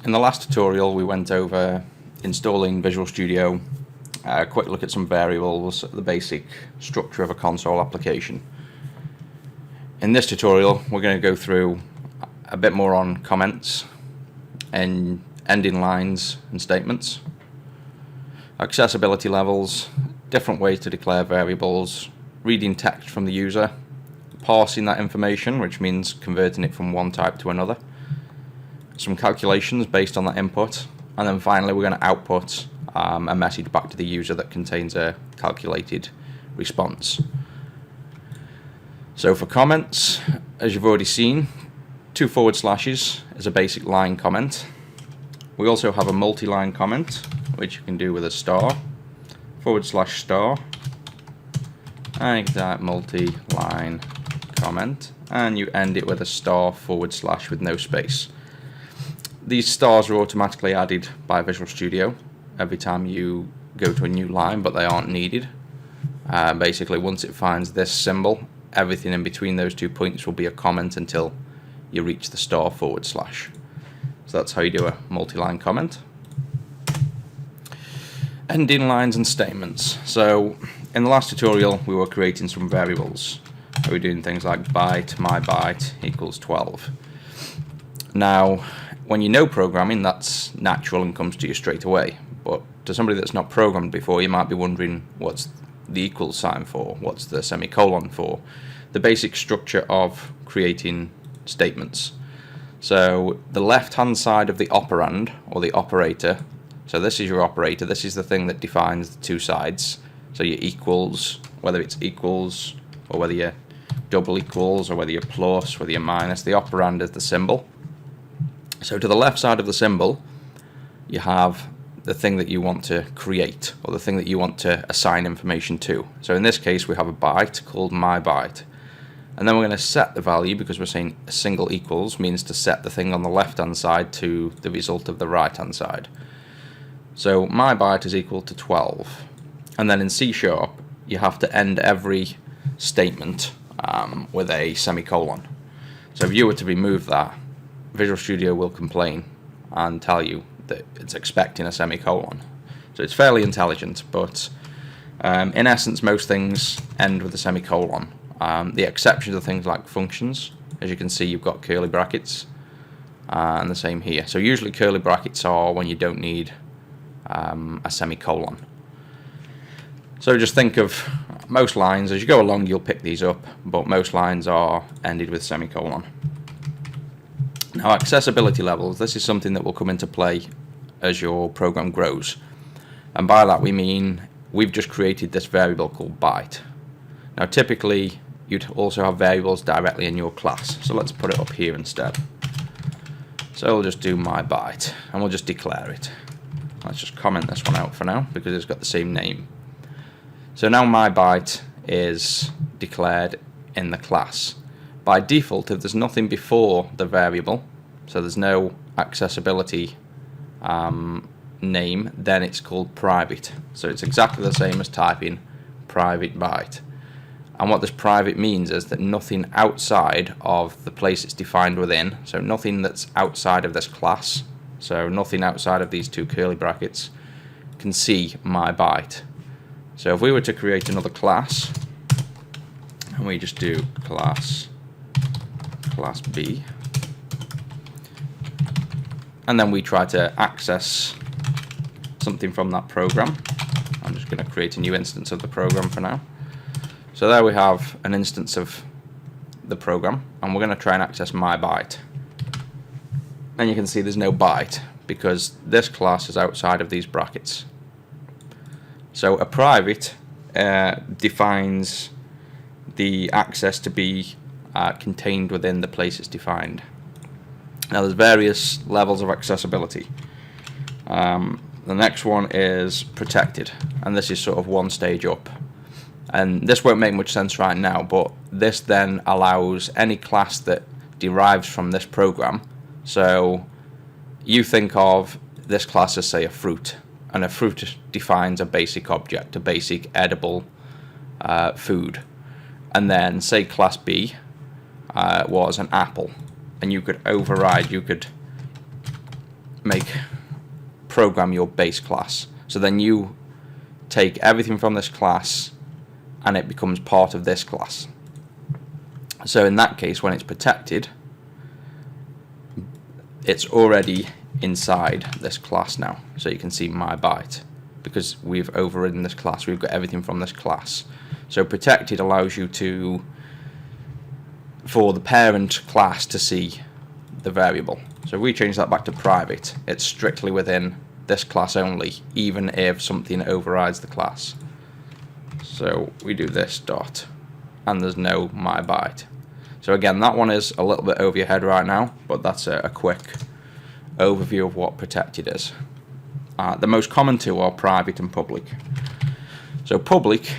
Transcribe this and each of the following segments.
In the last tutorial we went over installing Visual Studio, a quick look at some variables, the basic structure of a console application. In this tutorial we're going to go through a bit more on comments and ending lines and statements, accessibility levels, different ways to declare variables, reading text from the user, parsing that information, which means converting it from one type to another, some calculations based on that input, and then finally we're going to output a message back to the user that contains a calculated response. So for comments, as you've already seen, 2 forward slashes is a basic line comment. We also have a multi-line comment, which you can do with a star, /*, and you can type multi-line comment, and you end it with a star / with no space. These stars are automatically added by Visual Studio every time you go to a new line, but they aren't needed. Basically, once it finds this symbol, everything in between those 2 points will be a comment until you reach the star /. So that's how you do a multi-line comment. Ending lines and statements. So in the last tutorial we were creating some variables. We were doing things like byte, my byte equals 12. Now when you know programming, that's natural and comes to you straight away, but to somebody that's not programmed before, you might be wondering what's the equals sign for, what's the semicolon for, the basic structure of creating statements. So the left hand side of the operand, or the operator, so this is your operator, this is the thing that defines the two sides. So your equals, whether it's equals or whether you're double equals or whether you're plus, whether you're minus, the operand is the symbol. So to the left side of the symbol you have the thing that you want to create, or the thing that you want to assign information to. So in this case we have a byte called my byte, and then we're going to set the value, because we're saying a single equals means to set the thing on the left hand side to the result of the right hand side. So my byte is equal to 12, and then in C# you have to end every statement with a semicolon. So if you were to remove that, Visual Studio will complain and tell you that it's expecting a semicolon. So it's fairly intelligent, but in essence most things end with a semicolon. The exceptions are things like functions. As you can see, you've got curly brackets, and the same here. So usually curly brackets are when you don't need a semicolon. So just think of most lines, as you go along you'll pick these up, but most lines are ended with semicolon. Now accessibility levels, this is something that will come into play as your program grows, and by that we mean we've just created this variable called byte. Now typically you'd also have variables directly in your class, so let's put it up here instead. So we'll just do my byte and we'll just declare it. Let's just comment this one out for now because it's got the same name. So now my byte is declared in the class. By default, if there's nothing before the variable, so there's no accessibility name, then it's called private. So it's exactly the same as typing private byte. And what this private means is that nothing outside of the place it's defined within, so nothing that's outside of this class, so nothing outside of these 2 curly brackets, can see my byte. So if we were to create another class, and we just do class B, and then we try to access something from that program. I'm just going to create a new instance of the program for now. So there we have an instance of the program, and we're going to try and access my byte. And you can see there's no byte because this class is outside of these brackets. So a private defines the access to be contained within the place it's defined. Now there's various levels of accessibility. The next one is protected, and this is sort of one stage up. And this won't make much sense right now, but this then allows any class that derives from this program. So you think of this class as, say, a fruit, and a fruit defines a basic object, a basic edible food. And then say class B was an apple, and you could override, you could program your base class. So then you take everything from this class and it becomes part of this class. So in that case, when it's protected, it's already inside this class now. So you can see my byte, because we've overridden this class, we've got everything from this class. So protected allows you for the parent class to see the variable. So if we change that back to private, it's strictly within this class only, even if something overrides the class. So we do this dot, and there's no my byte. So again, that one is a little bit over your head right now, but that's a quick overview of what protected is. The most common two are private and public. So public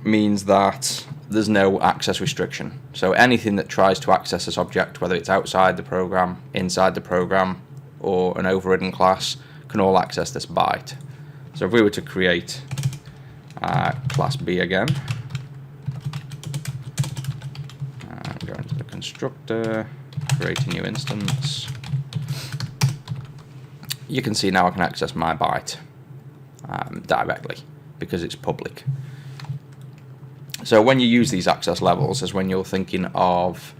means that there's no access restriction. So anything that tries to access this object, whether it's outside the program, inside the program, or an overridden class, can all access this byte. So if we were to create class B again, go into the constructor, create a new instance, you can see now I can access my byte directly because it's public. So when you use these access levels is when you're thinking of,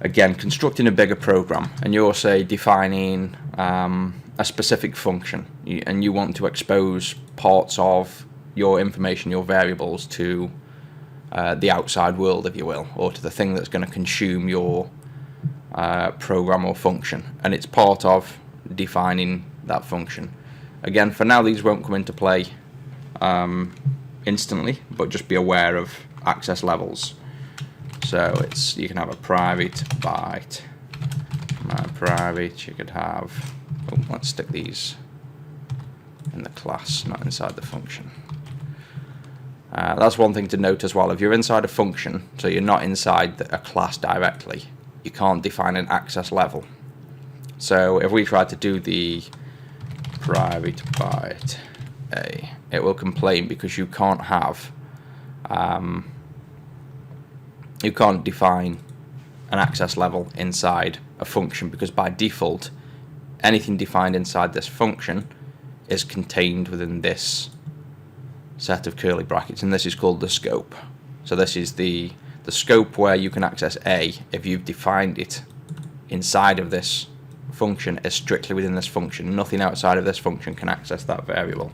again, constructing a bigger program, and you're, say, defining a specific function, and you want to expose parts of your information, your variables, to the outside world, if you will, or to the thing that's going to consume your program or function, and it's part of defining that function. Again, for now these won't come into play instantly, but just be aware of access levels. So you can have a private byte, my private, you could have, let's stick these in the class, not inside the function. That's one thing to note as well. If you're inside a function, so you're not inside a class directly, you can't define an access level. So if we try to do the private byte A, it will complain because you can't have, you can't define an access level inside a function, because by default anything defined inside this function is contained within this set of curly brackets, and this is called the scope. So this is the scope where you can access A if you've defined it inside of this function is strictly within this function. Nothing outside of this function can access that variable.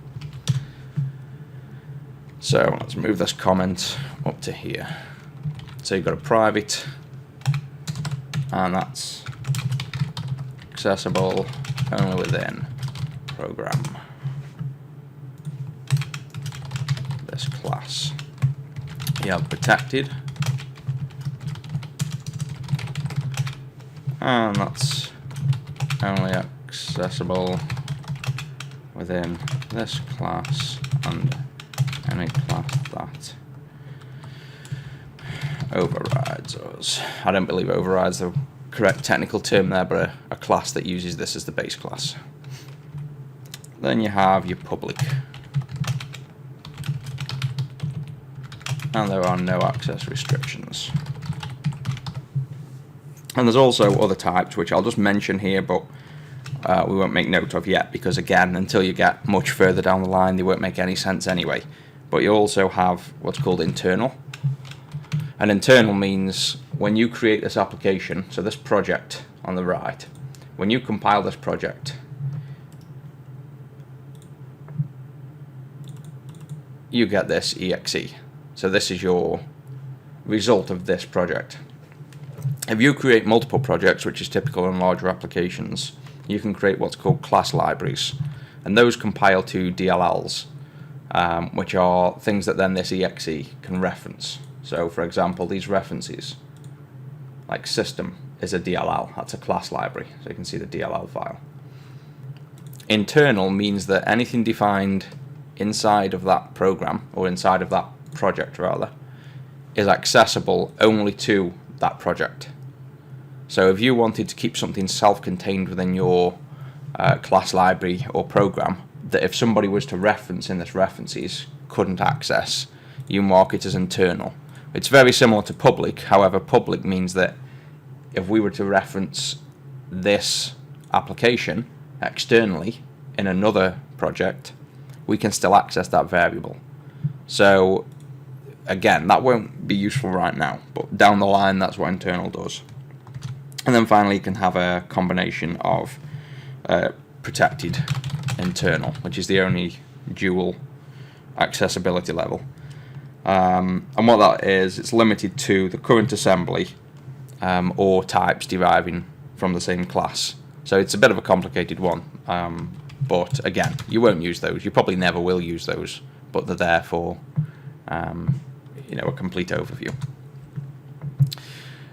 So let's move this comment up to here. So you've got a private, and that's accessible only within program this class. You have protected, and that's only accessible within this class and any class that overrides us. I don't believe overrides the correct technical term there, but a class that uses this as the base class. Then you have your public, and there are no access restrictions. And there's also other types which I'll just mention here, but we won't make note of yet, because again, until you get much further down the line they won't make any sense anyway. But you also have what's called internal. And internal means when you create this application, so this project on the right, when you compile this project, you get this exe. So this is your result of this project. If you create multiple projects, which is typical in larger applications, you can create what's called class libraries, and those compile to DLLs, which are things that then this exe can reference. So for example, these references, like system is a DLL, that's a class library, so you can see the DLL file. Internal means that anything defined inside of that program, or inside of that project rather, is accessible only to that project. So if you wanted to keep something self-contained within your class library or program, that if somebody was to reference in this references couldn't access, you mark it as internal. It's very similar to public, however public means that if we were to reference this application externally in another project, we can still access that variable. So again, that won't be useful right now, but down the line that's what internal does. And then finally you can have a combination of protected internal, which is the only dual accessibility level. And what that is, it's limited to the current assembly or types deriving from the same class. So it's a bit of a complicated one, but again, you won't use those. You probably never will use those, but they're there for a complete overview.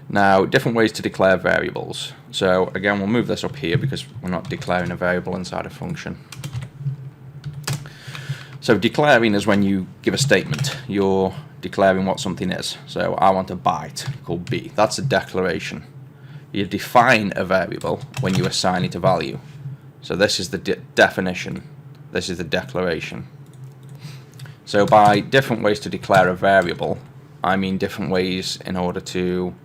Now, different ways to declare variables. So again, we'll move this up here because we're not declaring a variable inside a function. So declaring is when you give a statement. You're declaring what something is. So I want a byte called b. That's a declaration. You define a variable when you assign it a value. So this is the definition. This is the declaration. So by different ways to declare a variable, I mean different ways in order to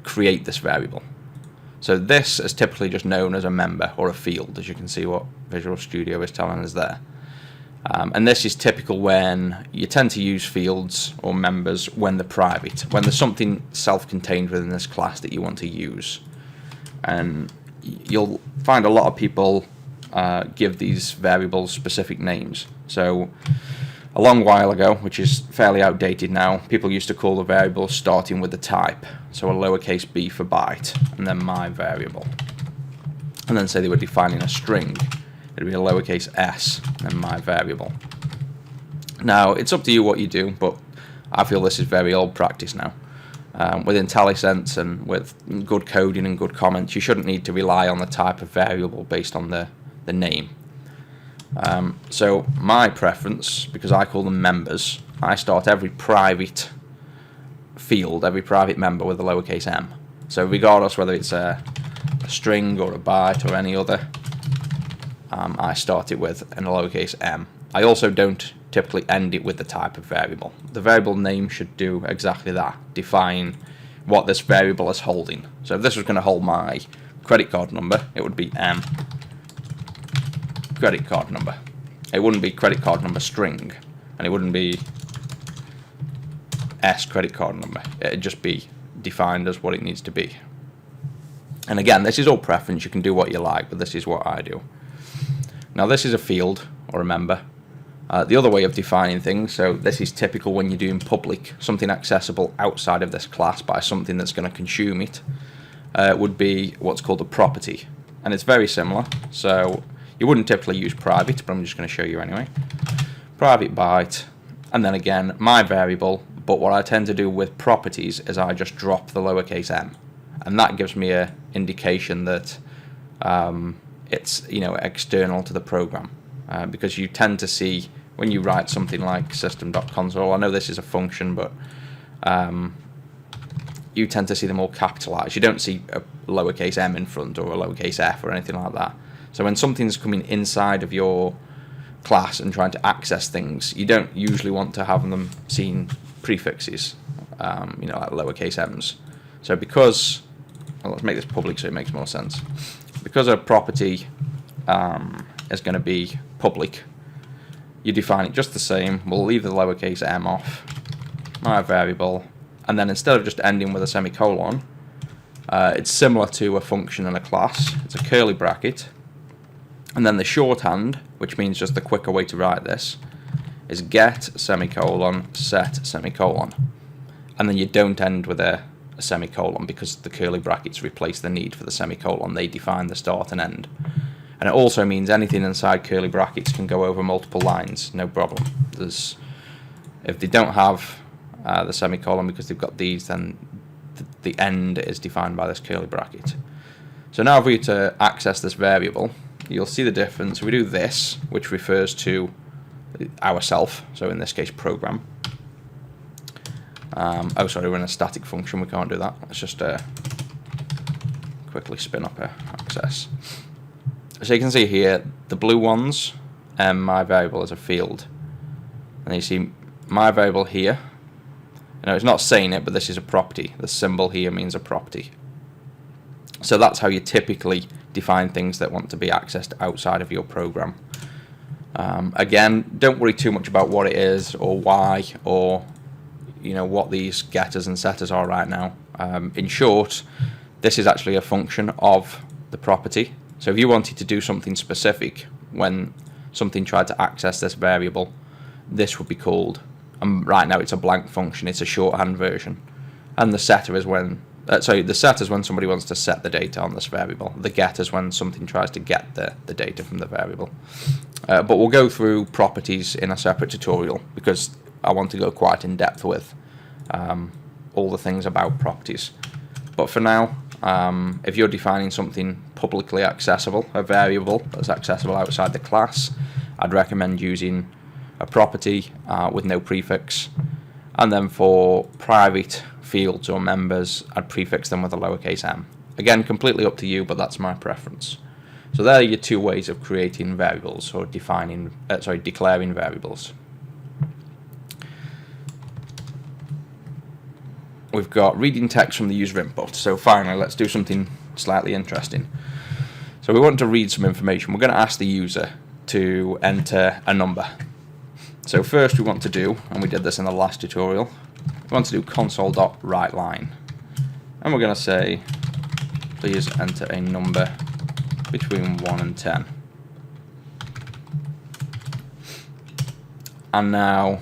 create this variable. So this is typically just known as a member or a field, as you can see what Visual Studio is telling us there. And this is typical when you tend to use fields or members when they're private, when there's something self-contained within this class that you want to use. And you'll find a lot of people give these variables specific names. So a long while ago, which is fairly outdated now, people used to call the variables starting with the type. So a lowercase b for byte, and then my variable. And then say they were defining a string, it'd be a lowercase s, and then my variable. Now, it's up to you what you do, but I feel this is very old practice now. With IntelliSense and with good coding and good comments, you shouldn't need to rely on the type of variable based on the name. So my preference, because I call them members, I start every private field, every private member with a lowercase m. So regardless whether it's a string or a byte or any other, I start it with a lowercase m. I also don't typically end it with the type of variable. The variable name should do exactly that, define what this variable is holding. So if this was going to hold my credit card number, it would be m credit card number. It wouldn't be credit card number string, and it wouldn't be s credit card number. It'd just be defined as what it needs to be. And again, this is all preference. You can do what you like, but this is what I do. Now this is a field or a member. The other way of defining things, so this is typical when you're doing public, something accessible outside of this class by something that's going to consume it, would be what's called a property. And it's very similar. So you wouldn't typically use private, but I'm just going to show you anyway. Private byte, and then again, my variable, but what I tend to do with properties is I just drop the lowercase m. And that gives me an indication that it's external to the program. Because you tend to see, when you write something like system.console, I know this is a function, but you tend to see them all capitalized. You don't see a lowercase m in front or a lowercase f or anything like that. So when something's coming inside of your class and trying to access things, you don't usually want to have them seeing prefixes, like lowercase m's. So because, well, let's make this public so it makes more sense. Because a property is going to be public, you define it just the same. We'll leave the lowercase m off, my variable, and then instead of just ending with a semicolon, it's similar to a function in a class. It's a curly bracket, and then the shorthand, which means just the quicker way to write this, is get semicolon set semicolon, and then you don't end with a semicolon because the curly brackets replace the need for the semicolon. They define the start and end. And it also means anything inside curly brackets can go over multiple lines, no problem. If they don't have the semicolon because they've got these, then the end is defined by this curly bracket. So now if we were to access this variable, you'll see the difference. We do this, which refers to ourself, so in this case program. Oh sorry, we're in a static function, we can't do that. Let's just quickly spin up a access. So you can see here, the blue ones, my variable is a field. And you see my variable here, it's not saying it, but this is a property. The symbol here means a property. So that's how you typically define things that want to be accessed outside of your program. Again, don't worry too much about what it is or why or what these getters and setters are right now. In short, this is actually a function of the property. So if you wanted to do something specific when something tried to access this variable, this would be called, and right now it's a blank function, it's a shorthand version. And the setter is when the setter is when somebody wants to set the data on this variable. The getter is when something tries to get the data from the variable. But we'll go through properties in a separate tutorial because I want to go quite in depth with all the things about properties. But for now, if you're defining something publicly accessible, a variable that's accessible outside the class, I'd recommend using a property with no prefix. And then for private fields or members, I'd prefix them with a lowercase m. Again, completely up to you, but that's my preference. So there are your two ways of creating variables or declaring variables. We've got reading text from the user input. So finally, let's do something slightly interesting. So we want to read some information. We're going to ask the user to enter a number. So first we want to do, and we did this in the last tutorial, we want to do console.writeLine. And we're going to say, please enter a number between 1 and 10. And now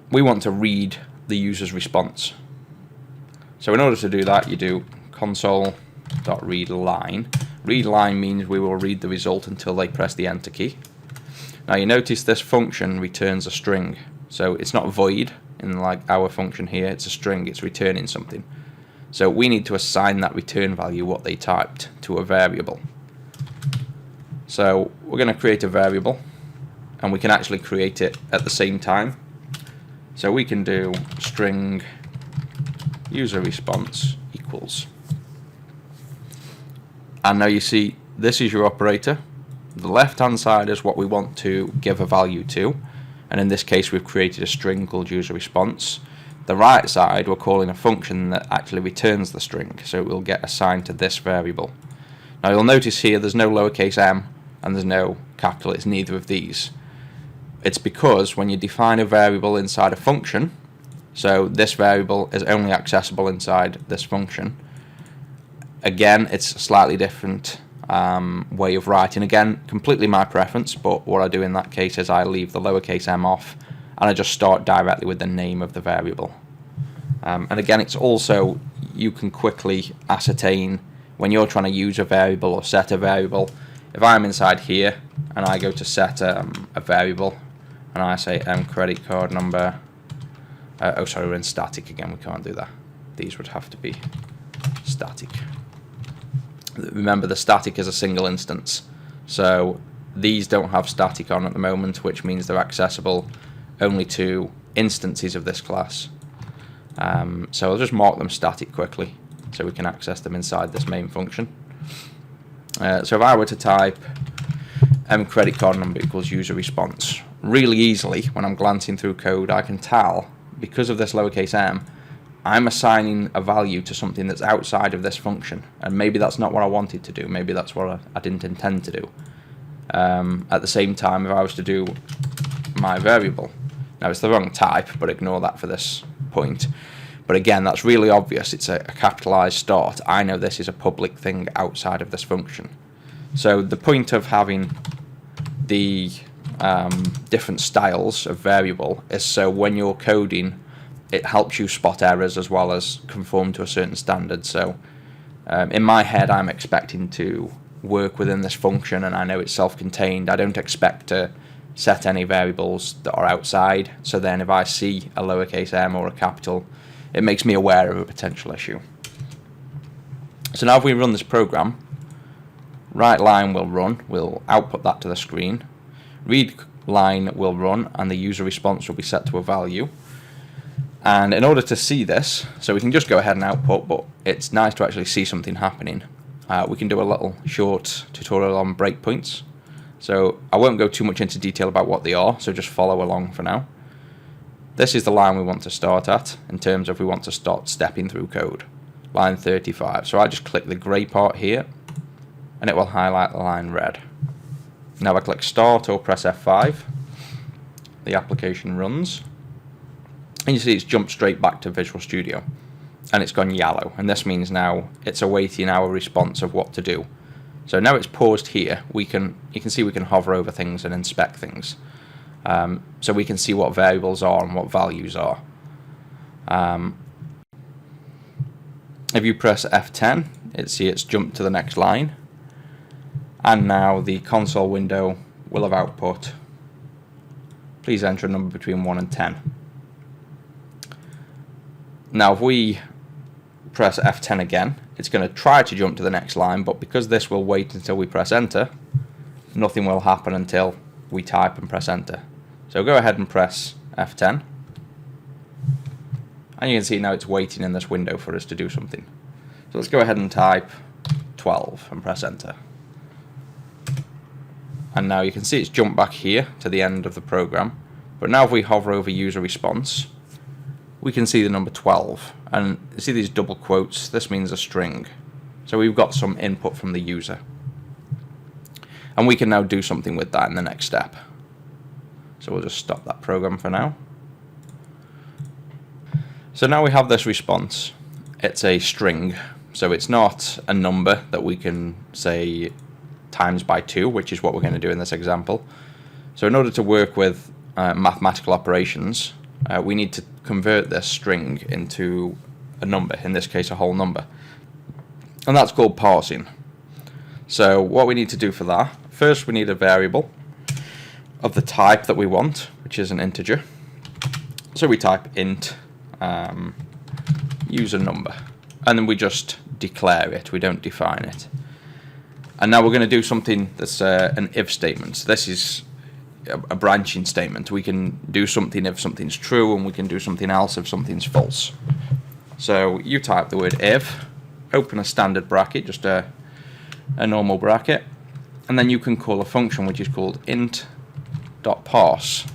we want to read the user's response. So in order to do that, you do console.readLine. Read line means we will read the result until they press the enter key. Now you notice this function returns a string, so it's not void in like our function here, it's a string, it's returning something. So we need to assign that return value, what they typed, to a variable. So we're going to create a variable, and we can actually create it at the same time. So we can do string user response equals. And now you see this is your operator. The left hand side is what we want to give a value to, and in this case we've created a string called user response. The right side we're calling a function that actually returns the string, so it will get assigned to this variable. Now you'll notice here there's no lowercase m and there's no capital, it's neither of these. It's because when you define a variable inside a function, so this variable is only accessible inside this function, again it's a slightly different way of writing. Again, completely my preference, but what I do in that case is I leave the lowercase m off and I just start directly with the name of the variable. And again, it's also, you can quickly ascertain when you're trying to use a variable or set a variable. If I'm inside here and I go to set a variable and I say credit card number, oh sorry, we're in static again, we can't do that. These would have to be static. Remember, the static is a single instance, so these don't have static on at the moment, which means they're accessible only to instances of this class. So I'll just mark them static quickly so we can access them inside this main function. So if I were to type credit card number equals user response, really easily when I'm glancing through code I can tell, because of this lowercase m, I'm assigning a value to something that's outside of this function, and maybe that's not what I wanted to do, maybe that's what I didn't intend to do. At the same time, if I was to do my variable, now it's the wrong type, but ignore that for this point, but again that's really obvious, it's a capitalized start, I know this is a public thing outside of this function. So the point of having the different styles of variable is so when you're coding it helps you spot errors as well as conform to a certain standard. So in my head I'm expecting to work within this function and I know it's self-contained. I don't expect to set any variables that are outside, so then if I see a lowercase m or a capital, it makes me aware of a potential issue. So now if we run this program, writeLine will run, we'll output that to the screen, readLine will run and the user response will be set to a value. And in order to see this, so we can just go ahead and output, but it's nice to actually see something happening. We can do a little short tutorial on breakpoints. So I won't go too much into detail about what they are, so just follow along for now. This is the line we want to start at in terms of we want to start stepping through code. line 35. So I just click the grey part here, and it will highlight the line red. Now I click start or press F5, the application runs, and you see it's jumped straight back to Visual Studio, and it's gone yellow, and this means now it's awaiting our response of what to do. So now it's paused here. You can see we can hover over things and inspect things, so we can see what variables are and what values are. If you press F10, it's jumped to the next line, and now the console window will have output, please enter a number between 1 and 10. Now if we press F10 again, it's going to try to jump to the next line, but because this will wait until we press enter, nothing will happen until we type and press enter. So go ahead and press F10, and you can see now it's waiting in this window for us to do something. So let's go ahead and type 12 and press enter. And now you can see it's jumped back here to the end of the program. But now if we hover over user response, we can see the number 12. And you see these double quotes, this means a string. So we've got some input from the user. And we can now do something with that in the next step. So we'll just stop that program for now. So now we have this response. It's a string, so it's not a number that we can say times by 2, which is what we're going to do in this example. So in order to work with mathematical operations, we need to convert this string into a number, in this case a whole number. And that's called parsing. So what we need to do for that, first we need a variable of the type that we want, which is an integer. So we type int user number, and then we just declare it, we don't define it. And now we're going to do something that's an if statement. So this is a branching statement. We can do something if something's true, and we can do something else if something's false. So you type the word if, open a standard bracket, just a normal bracket, and then you can call a function which is called int.parse.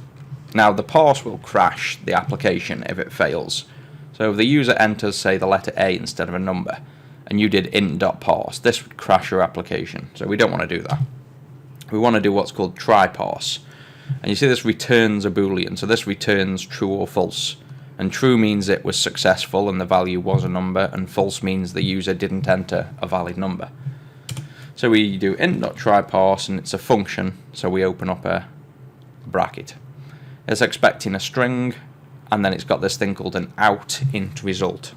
Now the parse will crash the application if it fails. So if the user enters, say, the letter A instead of a number, and you did int.parse, this would crash your application. So we don't want to do that. We want to do what's called try parse. And you see this returns a boolean, so this returns true or false. And true means it was successful and the value was a number, and false means the user didn't enter a valid number. So we do int.tryParse, and it's a function, so we open up a bracket. It's expecting a string, and then it's got this thing called an out int result.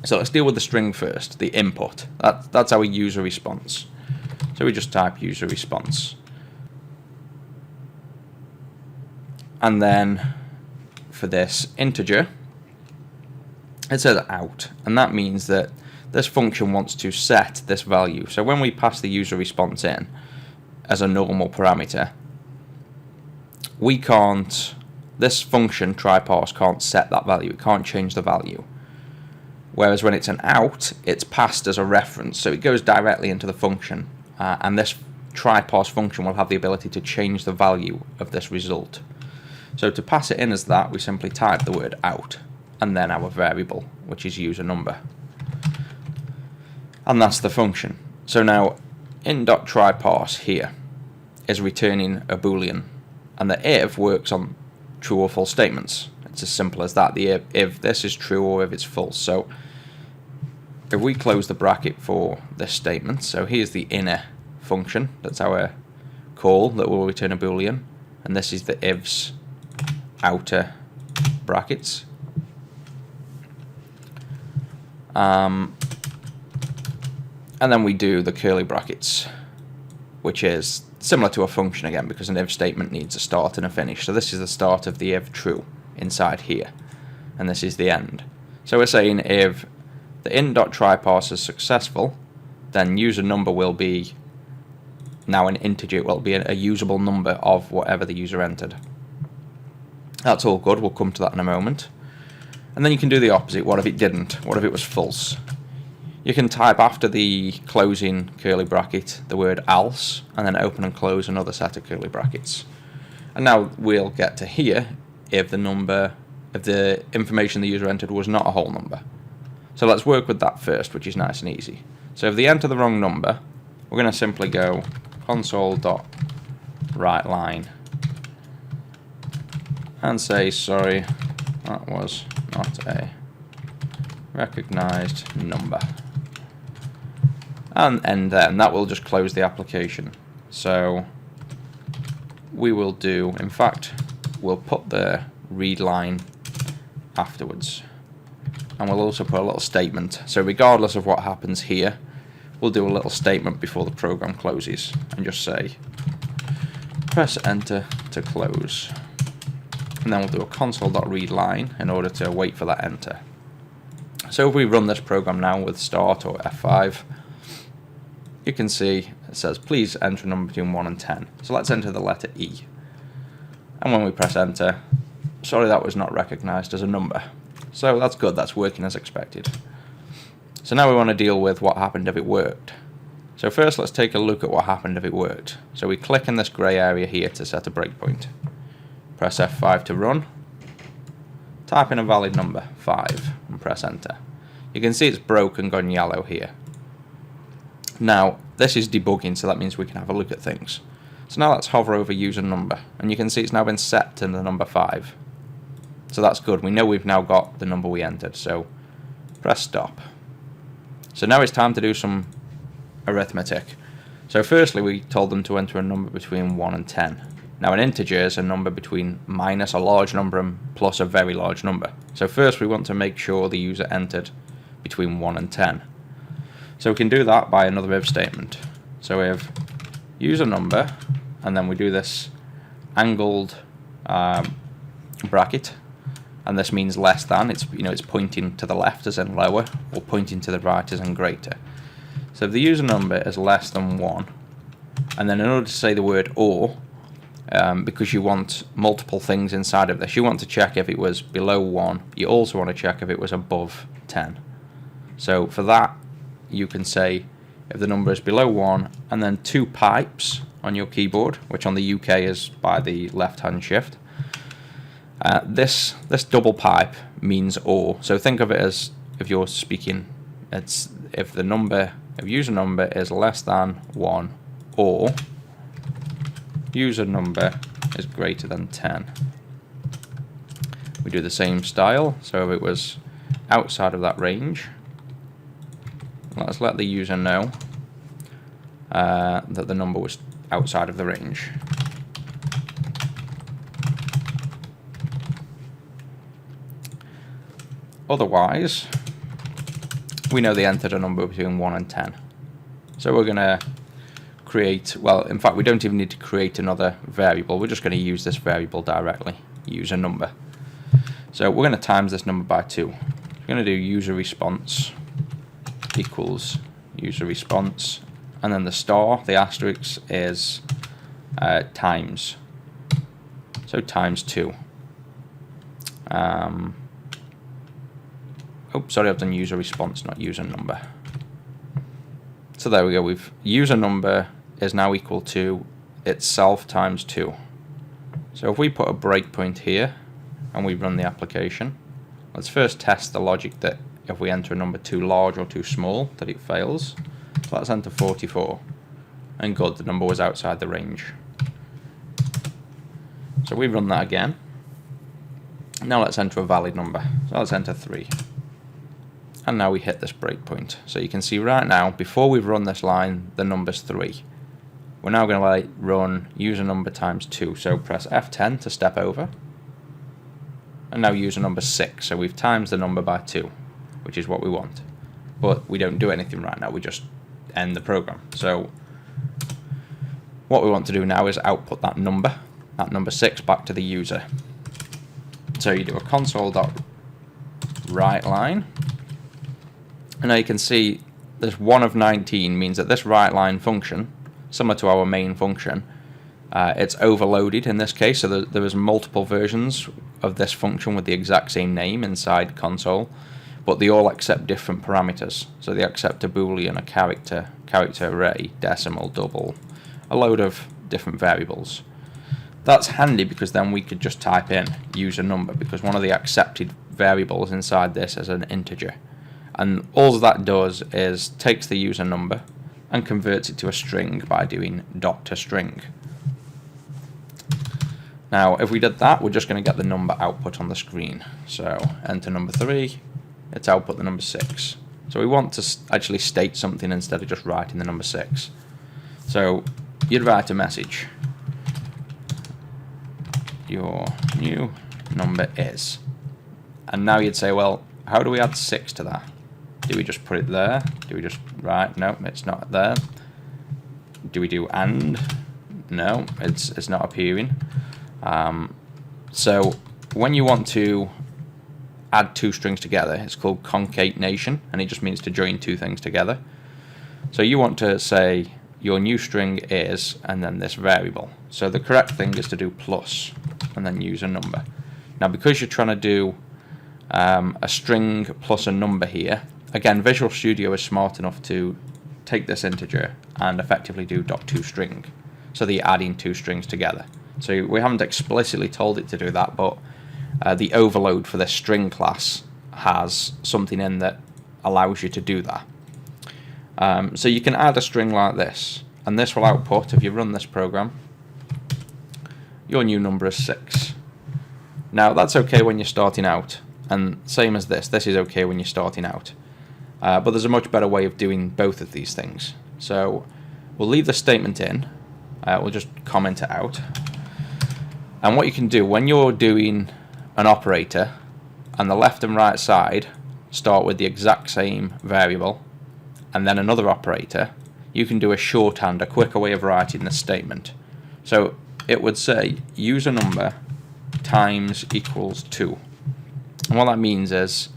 So let's deal with the string first, the input. That's our user response. So we just type user response. And then for this integer, it says out, and that means that this function wants to set this value. So when we pass the user response in as a normal parameter, we can't, this function tryParse can't set that value, it can't change the value. Whereas when it's an out, it's passed as a reference, so it goes directly into the function, and this tryParse function will have the ability to change the value of this result. So to pass it in as that, we simply type the word out, and then our variable, which is user number. And that's the function. So now int.tryParse here is returning a boolean, and the if works on true or false statements. It's as simple as that, the if this is true or if it's false. So if we close the bracket for this statement, so here's the inner function, that's our call that will return a boolean, and this is the if's outer brackets. And then we do the curly brackets, which is similar to a function again, because an if statement needs a start and a finish. So this is the start of the if true inside here, and this is the end. So we're saying if the int.tryParse is successful, then user number will be now an integer, it will be a usable number of whatever the user entered. That's all good, we'll come to that in a moment. And then you can do the opposite. What if it didn't? What if it was false? You can type after the closing curly bracket the word else, and then open and close another set of curly brackets. And now we'll get to here if the information the user entered was not a whole number. So let's work with that first, which is nice and easy. So if they enter the wrong number, we're going to simply go console.writeLine and say, sorry, that was not a recognized number. And end there, and that will just close the application. So we will do, in fact, we'll put the read line afterwards. And we'll also put a little statement. So regardless of what happens here, we'll do a little statement before the program closes and just say, press enter to close. And then we'll do a console.readLine in order to wait for that enter. So if we run this program now with start or F5, you can see it says please enter a number between 1 and 10. So let's enter the letter E. And when we press enter, sorry, that was not recognized as a number. So that's good, that's working as expected. So now we want to deal with what happened if it worked. So first let's take a look at what happened if it worked. So we click in this grey area here to set a breakpoint. Press F5 to run. Type in a valid number, 5, and press enter. You can see it's broke and gone yellow here. Now, this is debugging, so that means we can have a look at things. So now let's hover over user number, and you can see it's now been set to the number 5. So that's good. We know we've now got the number we entered, so press stop. So now it's time to do some arithmetic. So firstly, we told them to enter a number between 1 and 10. Now an integer is a number between minus a large number and plus a very large number. So first we want to make sure the user entered between 1 and 10. So we can do that by another if statement. So we have user number, and then we do this angled bracket, and this means less than. It's it's pointing to the left as in lower, or pointing to the right as in greater. So if the user number is less than 1, and then in order to say the word or, because you want multiple things inside of this, you want to check if it was below 1, you also want to check if it was above 10. So for that, you can say if the number is below 1, and then 2 pipes on your keyboard, which on the UK is by the left-hand shift. This double pipe means or. So think of it as, if you're speaking, it's if user number is less than 1, or user number is greater than 10. We do the same style, so if it was outside of that range, let's let the user know that the number was outside of the range. Otherwise, we know they entered a number between 1 and 10. So we're going to create, well, in fact, we don't even need to create another variable. We're just going to use this variable directly, user number. So we're going to times this number by 2. We're going to do user response equals user response, and then the star, the asterisk, is times. So times 2. Oops, sorry, I've done user response, not user number. So there we go. We've user number is now equal to itself times 2. So if we put a breakpoint here and we run the application, let's first test the logic that if we enter a number too large or too small, that it fails. So let's enter 44. And good, the number was outside the range. So we run that again. Now let's enter a valid number. So let's enter 3. And now we hit this breakpoint. So you can see right now, before we've run this line, the number's 3. We're now going to run user number times 2. So press F10 to step over. And now user number 6. So we've times the number by 2, which is what we want. But we don't do anything right now. We just end the program. So what we want to do now is output that number 6, back to the user. So you do a console.writeLine. And now you can see this 1 of 19 means that this writeLine function, similar to our main function, it's overloaded in this case. So there is multiple versions of this function with the exact same name inside console, but they all accept different parameters. So they accept a boolean, a character array, decimal, double, a load of different variables. That's handy because then we could just type in user number, because one of the accepted variables inside this is an integer. And all that does is takes the user number and converts it to a string by doing dot to string. Now, if we did that, we're just going to get the number output on the screen. So enter number 3, it's output the number 6. So we want to actually state something instead of just writing the number 6. So you'd write a message. Your new number is. And now you'd say, well, how do we add 6 to that? Do we just put it there? Do we just write? No, it's not there. Do we do and? No, it's not appearing. So when you want to add two strings together, it's called concatenation, and it just means to join two things together. So you want to say your new string is, and then this variable. So the correct thing is to do plus, and then use a number. Now because you're trying to do a string plus a number here, again Visual Studio is smart enough to take this integer and effectively do .toString, so that you're adding two strings together. So we haven't explicitly told it to do that, but the overload for this string class has something in that allows you to do that. So you can add a string like this, and this will output, if you run this program, your new number is 6. Now that's okay when you're starting out, and same as this is okay when you're starting out. But there's a much better way of doing both of these things. So we'll leave the statement in, we'll just comment it out. And what you can do when you're doing an operator and the left and right side start with the exact same variable and then another operator, you can do a shorthand, a quicker way of writing this statement. So it would say user number times equals 2. And what that means is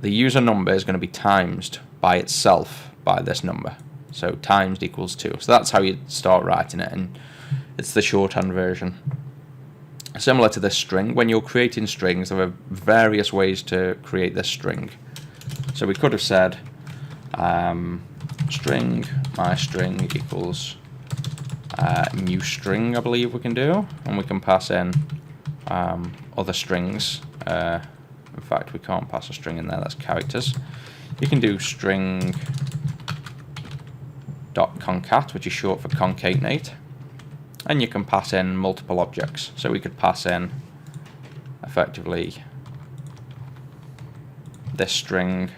the user number is going to be timesed by itself by this number. So times equals 2. So that's how you start writing it, and it's the shorthand version. Similar to this string, when you're creating strings, there are various ways to create this string. So we could have said string, my string equals new string, I believe we can do, and we can pass in other strings. In fact, we can't pass a string in there, that's characters. You can do string dot concat, which is short for concatenate, and you can pass in multiple objects. So we could pass in effectively this string,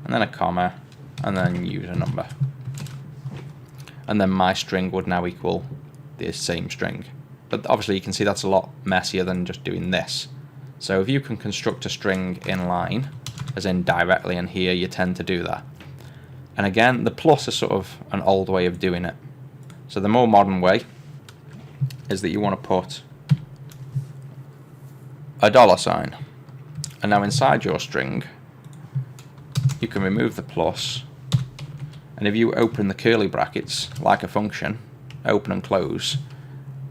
and then a comma, and then use a number. And then my string would now equal the same string. But obviously you can see that's a lot messier than just doing this. So if you can construct a string in line, as in directly, and here you tend to do that. And again, the plus is sort of an old way of doing it. So the more modern way is that you want to put a $sign. And now inside your string, you can remove the plus, and if you open the curly brackets like a function, open and close,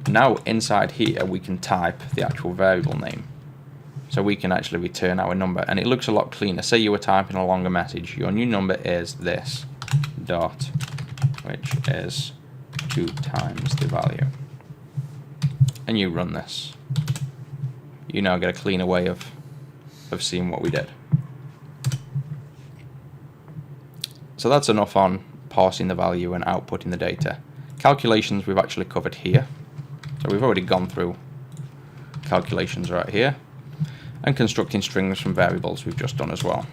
now inside here we can type the actual variable name. So we can actually return our number, and it looks a lot cleaner. Say you were typing a longer message, your new number is this dot, which is 2 times the value, and you run this. You now get a cleaner way of seeing what we did. So that's enough on parsing the value and outputting the data. Calculations we've actually covered here. So we've already gone through calculations right here. And constructing strings from variables we've just done as well,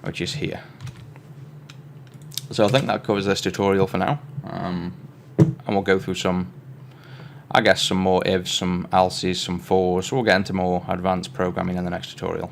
which is here. So I think that covers this tutorial for now. And we'll go through some, I guess, some more ifs, some else's, some fors. So we'll get into more advanced programming in the next tutorial.